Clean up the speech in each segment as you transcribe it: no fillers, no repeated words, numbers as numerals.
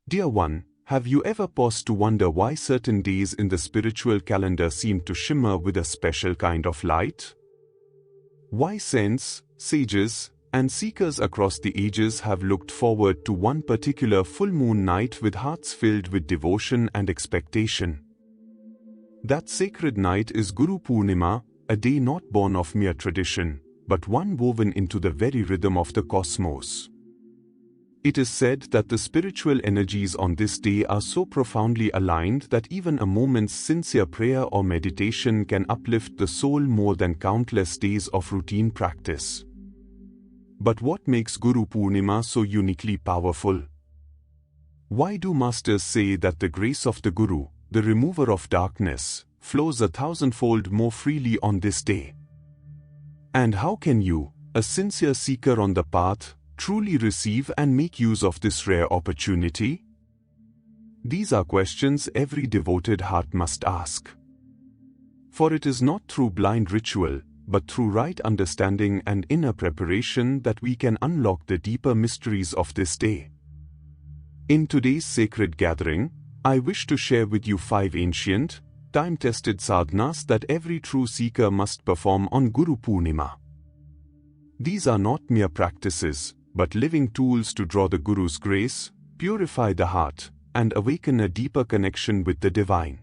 Dear one, have you ever paused to wonder why certain days in the spiritual calendar seem to shimmer with a special kind of light? Why saints, sages, and seekers across the ages have looked forward to one particular full moon night with hearts filled with devotion and expectation? That sacred night is Guru Purnima, a day not born of mere tradition, but one woven into the very rhythm of the cosmos. It is said that the spiritual energies on this day are so profoundly aligned that even a moment's sincere prayer or meditation can uplift the soul more than countless days of routine practice. But what makes Guru Purnima so uniquely powerful? Why do masters say that the grace of the Guru, the remover of darkness, flows 1,000-fold more freely on this day? And how can you, a sincere seeker on the path, truly receive and make use of this rare opportunity? These are questions every devoted heart must ask. For it is not through blind ritual, but through right understanding and inner preparation that we can unlock the deeper mysteries of this day. In today's sacred gathering, I wish to share with you 5 ancient, time-tested sadhanas that every true seeker must perform on Guru Purnima. These are not mere practices, but living tools to draw the Guru's grace, purify the heart, and awaken a deeper connection with the divine.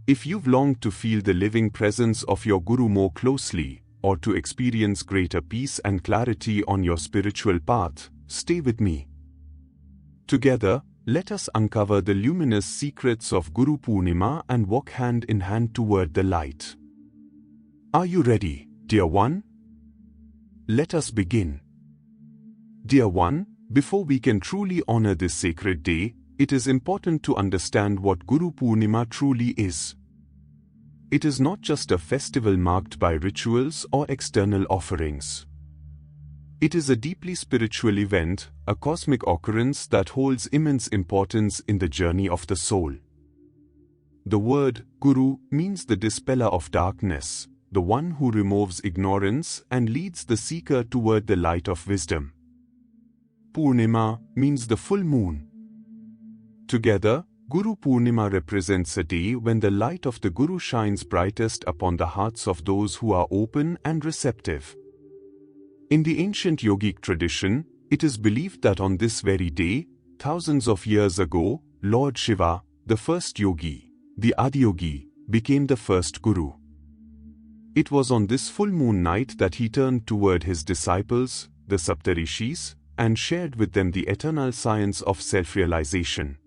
If you've longed to feel the living presence of your Guru more closely, or to experience greater peace and clarity on your spiritual path, stay with me. Together, let us uncover the luminous secrets of Guru Purnima and walk hand in hand toward the light. Are you ready, dear one? Let us begin. Dear one, before we can truly honor this sacred day, it is important to understand what Guru Purnima truly is. It is not just a festival marked by rituals or external offerings. It is a deeply spiritual event, a cosmic occurrence that holds immense importance in the journey of the soul. The word Guru means the dispeller of darkness, the one who removes ignorance and leads the seeker toward the light of wisdom. Purnima means the full moon. Together, Guru Purnima represents a day when the light of the Guru shines brightest upon the hearts of those who are open and receptive. In the ancient yogic tradition, it is believed that on this very day, thousands of years ago, Lord Shiva, the first yogi, the Adiyogi, became the first Guru. It was on this full moon night that he turned toward his disciples, the Saptarishis, and shared with them the eternal science of self-realization.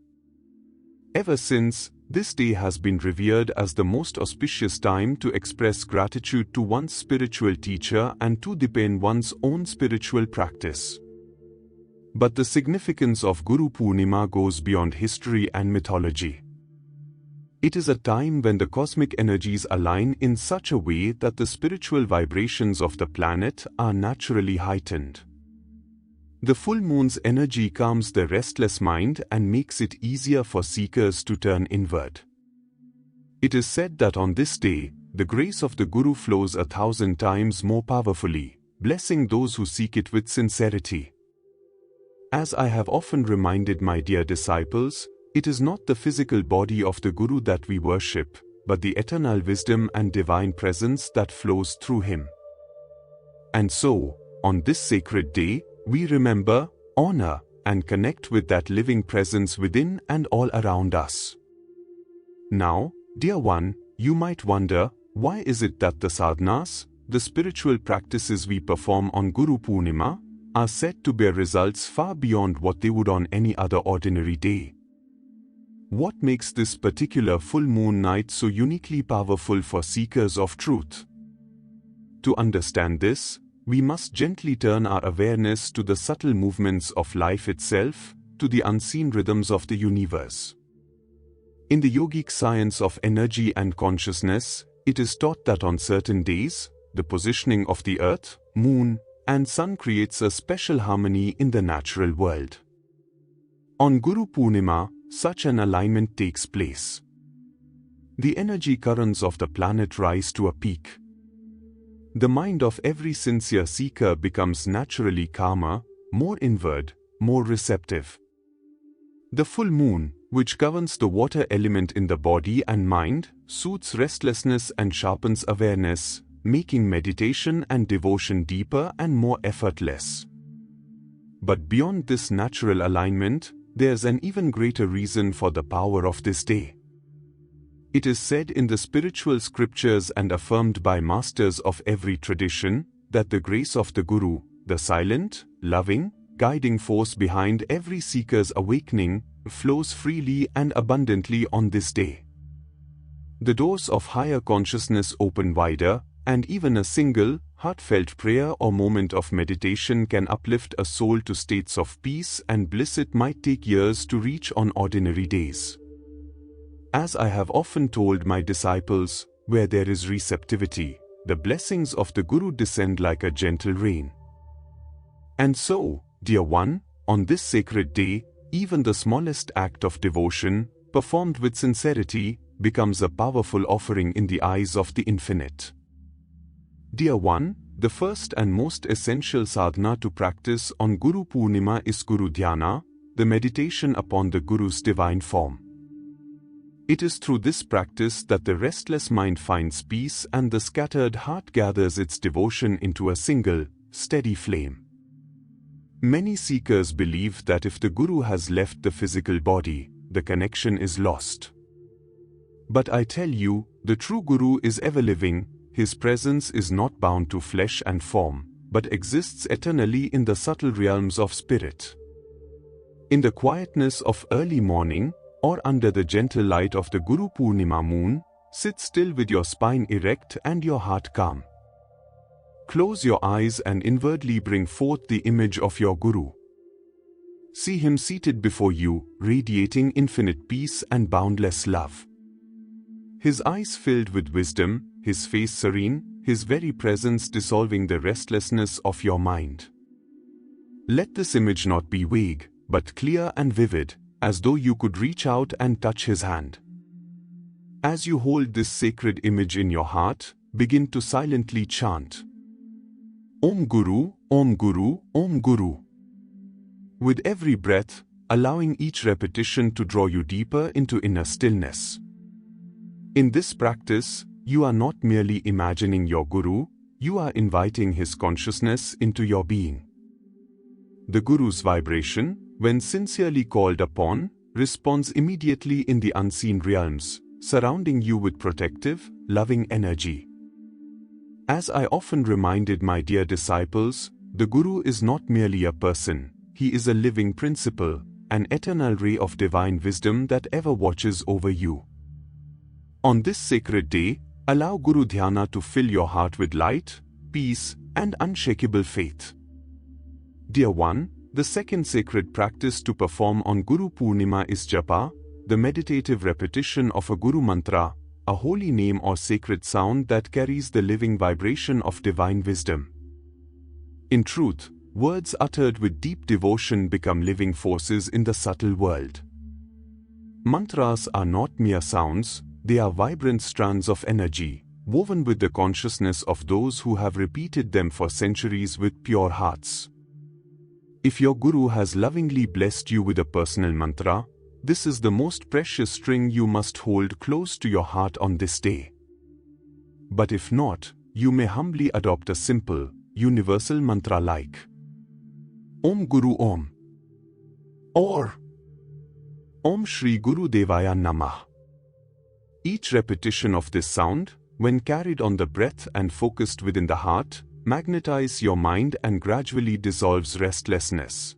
Ever since, this day has been revered as the most auspicious time to express gratitude to one's spiritual teacher and to deepen one's own spiritual practice. But the significance of Guru Purnima goes beyond history and mythology. It is a time when the cosmic energies align in such a way that the spiritual vibrations of the planet are naturally heightened. The full moon's energy calms the restless mind and makes it easier for seekers to turn inward. It is said that on this day, the grace of the Guru flows 1,000 times more powerfully, blessing those who seek it with sincerity. As I have often reminded my dear disciples, it is not the physical body of the Guru that we worship, but the eternal wisdom and divine presence that flows through him. And so, on this sacred day, we remember, honor, and connect with that living presence within and all around us. Now, dear one, you might wonder, why is it that the sadhanas, the spiritual practices we perform on Guru Purnima, are said to bear results far beyond what they would on any other ordinary day? What makes this particular full moon night so uniquely powerful for seekers of truth? To understand this, we must gently turn our awareness to the subtle movements of life itself, to the unseen rhythms of the universe. In the yogic science of energy and consciousness, it is taught that on certain days, the positioning of the earth, moon, and sun creates a special harmony in the natural world. On Guru Purnima, such an alignment takes place. The energy currents of the planet rise to a peak. The mind of every sincere seeker becomes naturally calmer, more inward, more receptive. The full moon, which governs the water element in the body and mind, soothes restlessness and sharpens awareness, making meditation and devotion deeper and more effortless. But beyond this natural alignment, there's an even greater reason for the power of this day. It is said in the spiritual scriptures and affirmed by masters of every tradition, that the grace of the Guru, the silent, loving, guiding force behind every seeker's awakening, flows freely and abundantly on this day. The doors of higher consciousness open wider, and even a single, heartfelt prayer or moment of meditation can uplift a soul to states of peace and bliss it might take years to reach on ordinary days. As I have often told my disciples, where there is receptivity, the blessings of the Guru descend like a gentle rain. And so, dear one, on this sacred day, even the smallest act of devotion, performed with sincerity, becomes a powerful offering in the eyes of the Infinite. Dear one, the first and most essential sadhana to practice on Guru Purnima is Guru Dhyana, the meditation upon the Guru's divine form. It is through this practice that the restless mind finds peace and the scattered heart gathers its devotion into a single, steady flame. Many seekers believe that if the Guru has left the physical body, the connection is lost. But I tell you, the true Guru is ever living. His presence is not bound to flesh and form, but exists eternally in the subtle realms of spirit. In the quietness of early morning, or under the gentle light of the Guru Purnima moon, sit still with your spine erect and your heart calm. Close your eyes and inwardly bring forth the image of your Guru. See him seated before you, radiating infinite peace and boundless love. His eyes filled with wisdom, his face serene, his very presence dissolving the restlessness of your mind. Let this image not be vague, but clear and vivid, as though you could reach out and touch his hand. As you hold this sacred image in your heart, begin to silently chant, Om Guru, Om Guru, Om Guru. With every breath, allowing each repetition to draw you deeper into inner stillness. In this practice, you are not merely imagining your Guru, you are inviting his consciousness into your being. The Guru's vibration, when sincerely called upon, responds immediately in the unseen realms, surrounding you with protective, loving energy. As I often reminded my dear disciples, the Guru is not merely a person, he is a living principle, an eternal ray of divine wisdom that ever watches over you. On this sacred day, allow Guru Dhyana to fill your heart with light, peace, and unshakable faith. Dear one, the second sacred practice to perform on Guru Purnima is Japa, the meditative repetition of a Guru Mantra, a holy name or sacred sound that carries the living vibration of divine wisdom. In truth, words uttered with deep devotion become living forces in the subtle world. Mantras are not mere sounds, they are vibrant strands of energy, woven with the consciousness of those who have repeated them for centuries with pure hearts. If your Guru has lovingly blessed you with a personal mantra, this is the most precious string you must hold close to your heart on this day. But if not, you may humbly adopt a simple, universal mantra like Om Guru Om, or Om Shri Guru Devaya Namah. Each repetition of this sound, when carried on the breath and focused within the heart, magnetizes your mind and gradually dissolves restlessness.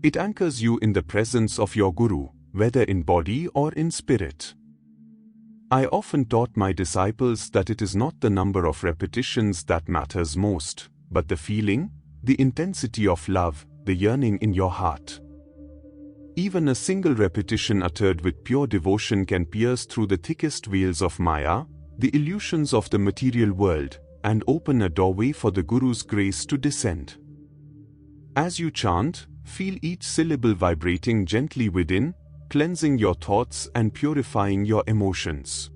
It anchors you in the presence of your Guru, whether in body or in spirit. I often taught my disciples that it is not the number of repetitions that matters most, but the feeling, the intensity of love, the yearning in your heart. Even a single repetition uttered with pure devotion can pierce through the thickest veils of Maya, the illusions of the material world, and open a doorway for the Guru's grace to descend. As you chant, feel each syllable vibrating gently within, cleansing your thoughts and purifying your emotions.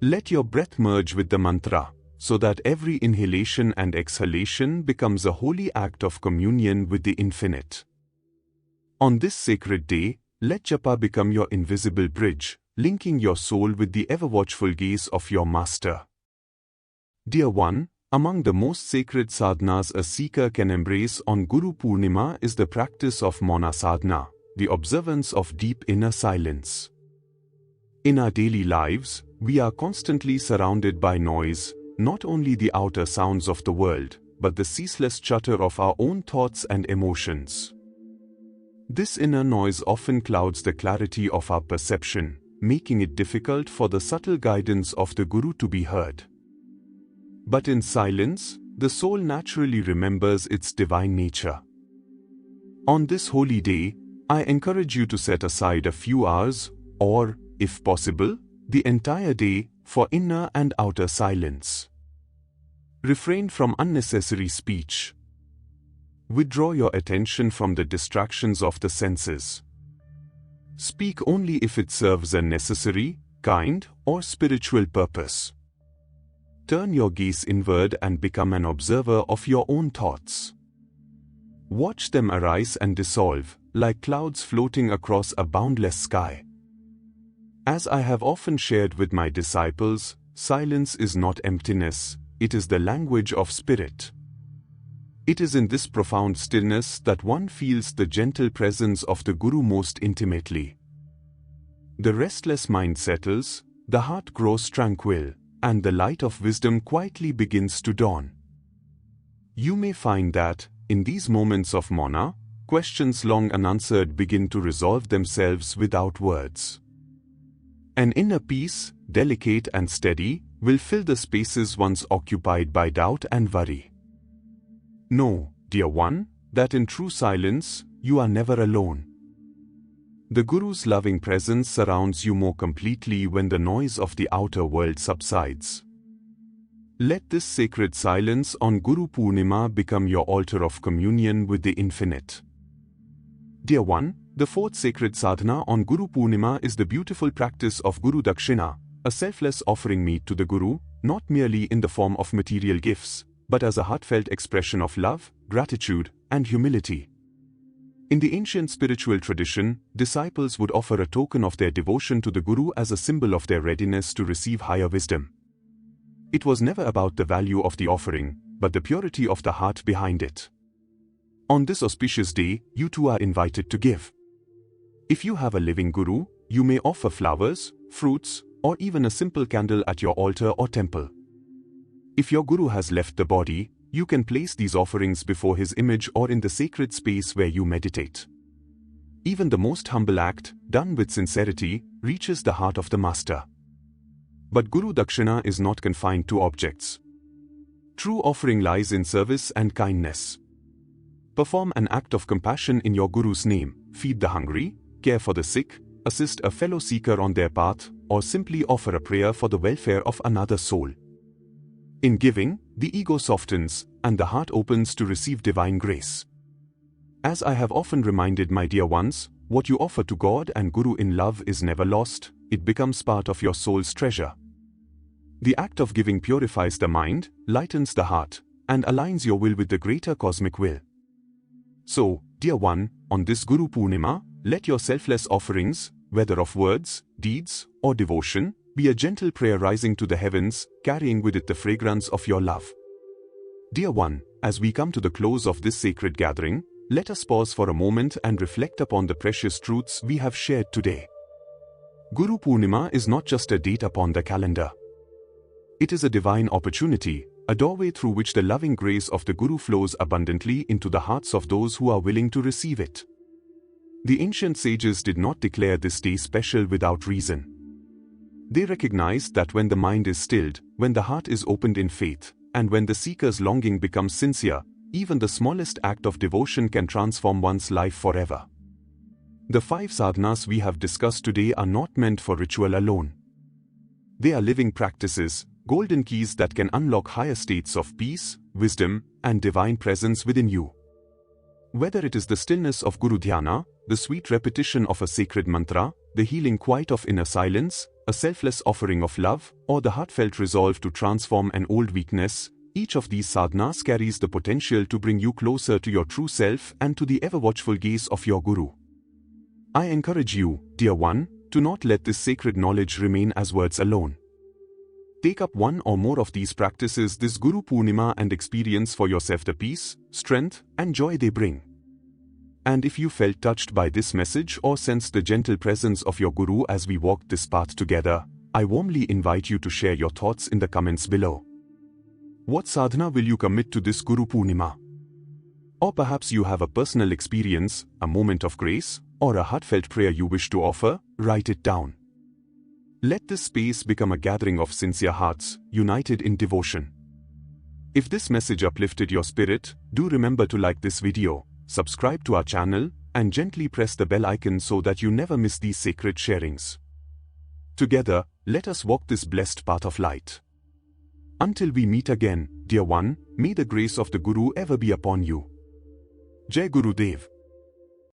Let your breath merge with the mantra, so that every inhalation and exhalation becomes a holy act of communion with the Infinite. On this sacred day, let Japa become your invisible bridge, linking your soul with the ever-watchful gaze of your Master. Dear one, among the most sacred sadhanas a seeker can embrace on Guru Purnima is the practice of Mouna Sadhana, the observance of deep inner silence. In our daily lives, we are constantly surrounded by noise, not only the outer sounds of the world, but the ceaseless chatter of our own thoughts and emotions. This inner noise often clouds the clarity of our perception, making it difficult for the subtle guidance of the Guru to be heard. But in silence, the soul naturally remembers its divine nature. On this holy day, I encourage you to set aside a few hours, or, if possible, the entire day, for inner and outer silence. Refrain from unnecessary speech. Withdraw your attention from the distractions of the senses. Speak only if it serves a necessary, kind, or spiritual purpose. Turn your gaze inward and become an observer of your own thoughts. Watch them arise and dissolve, like clouds floating across a boundless sky. As I have often shared with my disciples, silence is not emptiness, it is the language of spirit. It is in this profound stillness that one feels the gentle presence of the Guru most intimately. The restless mind settles, the heart grows tranquil, and the light of wisdom quietly begins to dawn. You may find that, in these moments of Mouna, questions long unanswered begin to resolve themselves without words. An inner peace, delicate and steady, will fill the spaces once occupied by doubt and worry. Know, dear one, that in true silence, you are never alone. The Guru's loving presence surrounds you more completely when the noise of the outer world subsides. Let this sacred silence on Guru Purnima become your altar of communion with the Infinite. Dear one, the fourth sacred sadhana on Guru Purnima is the beautiful practice of Guru Dakshina, a selfless offering meet to the Guru, not merely in the form of material gifts, but as a heartfelt expression of love, gratitude, and humility. In the ancient spiritual tradition, disciples would offer a token of their devotion to the Guru as a symbol of their readiness to receive higher wisdom. It was never about the value of the offering, but the purity of the heart behind it. On this auspicious day, you too are invited to give. If you have a living Guru, you may offer flowers, fruits, or even a simple candle at your altar or temple. If your Guru has left the body, you can place these offerings before his image or in the sacred space where you meditate. Even the most humble act, done with sincerity, reaches the heart of the Master. But Guru Dakshina is not confined to objects. True offering lies in service and kindness. Perform an act of compassion in your Guru's name, feed the hungry, care for the sick, assist a fellow seeker on their path, or simply offer a prayer for the welfare of another soul. In giving, the ego softens, and the heart opens to receive divine grace. As I have often reminded my dear ones, what you offer to God and Guru in love is never lost, it becomes part of your soul's treasure. The act of giving purifies the mind, lightens the heart, and aligns your will with the greater cosmic will. So, dear one, on this Guru Purnima, let your selfless offerings, whether of words, deeds, or devotion, be a gentle prayer rising to the heavens, carrying with it the fragrance of your love. Dear one, as we come to the close of this sacred gathering, let us pause for a moment and reflect upon the precious truths we have shared today. Guru Purnima is not just a date upon the calendar. It is a divine opportunity, a doorway through which the loving grace of the Guru flows abundantly into the hearts of those who are willing to receive it. The ancient sages did not declare this day special without reason. They recognized that when the mind is stilled, when the heart is opened in faith, and when the seeker's longing becomes sincere, even the smallest act of devotion can transform one's life forever. The 5 sadhanas we have discussed today are not meant for ritual alone. They are living practices, golden keys that can unlock higher states of peace, wisdom, and divine presence within you. Whether it is the stillness of Guru Dhyana, the sweet repetition of a sacred mantra, the healing quiet of inner silence, a selfless offering of love, or the heartfelt resolve to transform an old weakness, each of these sadhanas carries the potential to bring you closer to your true self and to the ever-watchful gaze of your Guru. I encourage you, dear one, to not let this sacred knowledge remain as words alone. Take up one or more of these practices this Guru Purnima and experience for yourself the peace, strength, and joy they bring. And if you felt touched by this message or sensed the gentle presence of your Guru as we walked this path together, I warmly invite you to share your thoughts in the comments below. What sadhana will you commit to this Guru Purnima? Or perhaps you have a personal experience, a moment of grace, or a heartfelt prayer you wish to offer, write it down. Let this space become a gathering of sincere hearts, united in devotion. If this message uplifted your spirit, do remember to like this video, subscribe to our channel, and gently press the bell icon so that you never miss these sacred sharings. Together, let us walk this blessed path of light. Until we meet again, dear one, may the grace of the Guru ever be upon you. Jai Guru Dev.